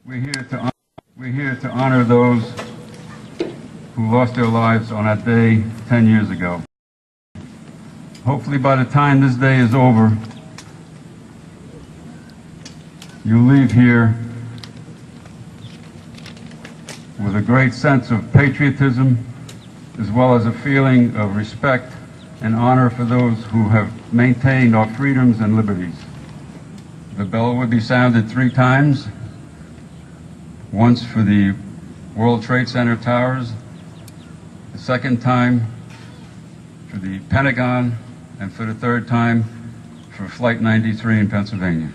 We're here to honor those who lost their lives on that day 10 years ago. Hopefully by the time this day is over, you leave here with a great sense of patriotism, as well as a feeling of respect and honor for those who have maintained our freedoms and liberties. The bell will be sounded 3 times, once for the World Trade Center towers, the 2nd time for the Pentagon, and for the 3rd time for Flight 93 in Pennsylvania.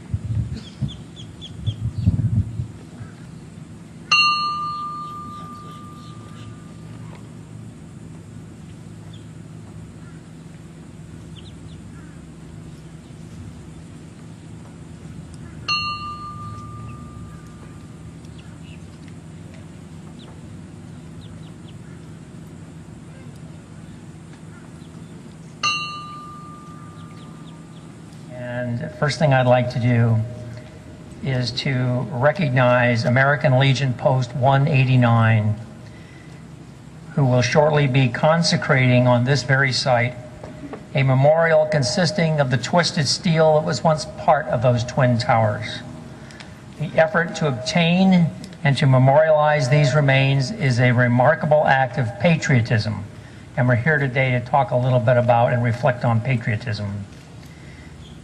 And first thing I'd like to do is to recognize American Legion Post 189, who will shortly be consecrating on this very site a memorial consisting of the twisted steel that was once part of those twin towers. The effort to obtain and to memorialize these remains is a remarkable act of patriotism, and we're here today to talk a little bit about and reflect on patriotism.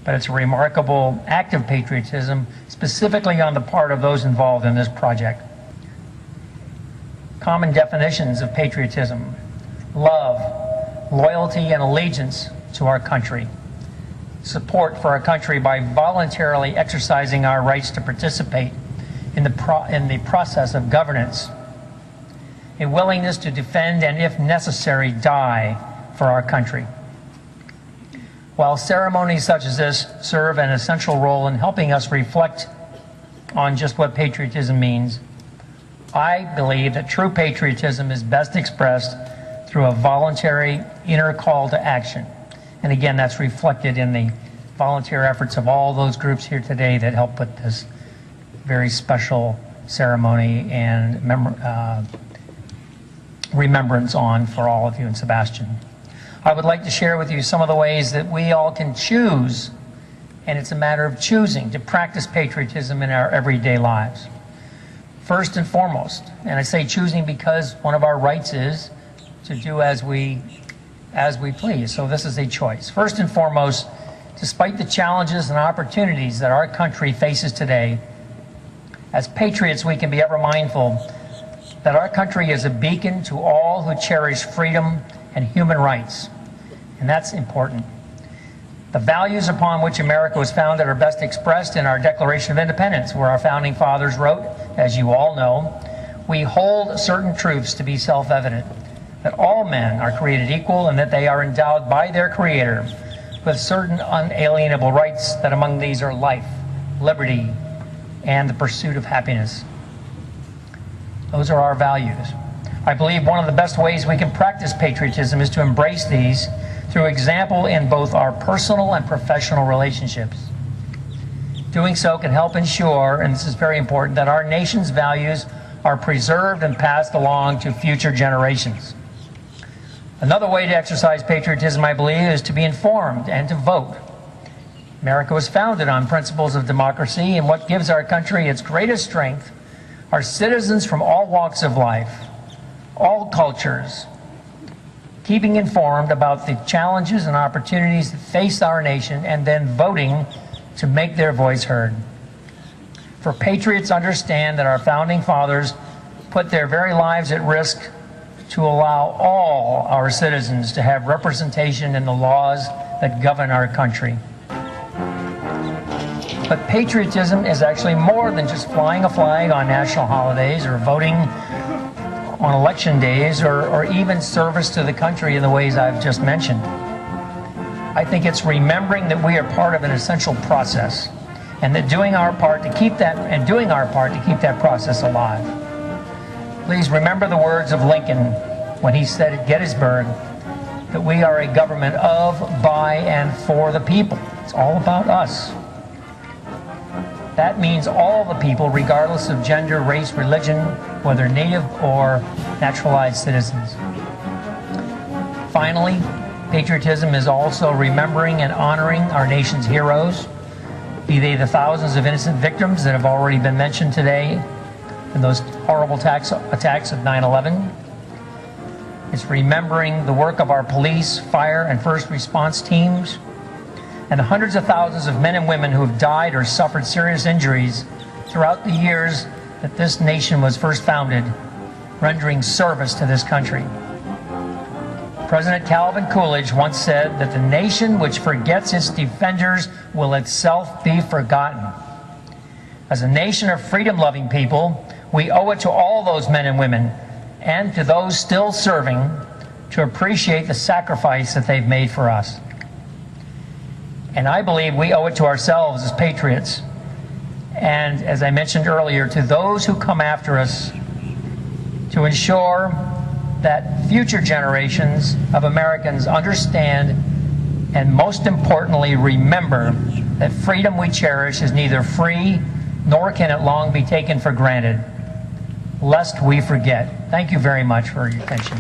But it's a remarkable act of patriotism, specifically on the part of those involved in this project. Common definitions of patriotism: love, loyalty, and allegiance to our country. Support for our country by voluntarily exercising our rights to participate in the process of governance. A willingness to defend and, if necessary, die for our country. While ceremonies such as this serve an essential role in helping us reflect on just what patriotism means, I believe that true patriotism is best expressed through a voluntary inner call to action. And again, that's reflected in the volunteer efforts of all those groups here today that help put this very special ceremony and remembrance on for all of you in Sebastian. I would like to share with you some of the ways that we all can choose, and it's a matter of choosing, to practice patriotism in our everyday lives. First and foremost, and I say choosing because one of our rights is to do as we please, so this is a choice. First and foremost, despite the challenges and opportunities that our country faces today, as patriots we can be ever mindful that our country is a beacon to all who cherish freedom and human rights. And that's important. The values upon which America was founded are best expressed in our Declaration of Independence, where our founding fathers wrote, as you all know, "We hold certain truths to be self-evident, that all men are created equal and that they are endowed by their Creator with certain unalienable rights, that among these are life, liberty, and the pursuit of happiness." Those are our values. I believe one of the best ways we can practice patriotism is to embrace these through example in both our personal and professional relationships. Doing so can help ensure, and this is very important, that our nation's values are preserved and passed along to future generations. Another way to exercise patriotism, I believe, is to be informed and to vote. America was founded on principles of democracy, and what gives our country its greatest strength are citizens from all walks of life, all cultures, keeping informed about the challenges and opportunities that face our nation, and then voting to make their voice heard. For patriots understand that our founding fathers put their very lives at risk to allow all our citizens to have representation in the laws that govern our country. But patriotism is actually more than just flying a flag on national holidays or voting on election days or even service to the country in the ways I've just mentioned. I think it's remembering that we are part of an essential process, and that doing our part to keep that process alive. Please remember the words of Lincoln when he said at Gettysburg that we are a government of, by, and for the people. It's all about us. That means all the people, regardless of gender, race, religion, whether native or naturalized citizens. Finally, patriotism is also remembering and honoring our nation's heroes, be they the thousands of innocent victims that have already been mentioned today in those horrible attacks of 9/11. It's remembering the work of our police, fire, and first response teams, and the hundreds of thousands of men and women who have died or suffered serious injuries throughout the years that this nation was first founded, rendering service to this country. President Calvin Coolidge once said that the nation which forgets its defenders will itself be forgotten. As a nation of freedom-loving people, we owe it to all those men and women and to those still serving to appreciate the sacrifice that they've made for us. And I believe we owe it to ourselves as patriots, and as I mentioned earlier, to those who come after us, to ensure that future generations of Americans understand and, most importantly, remember that freedom we cherish is neither free nor can it long be taken for granted, lest we forget. Thank you very much for your attention.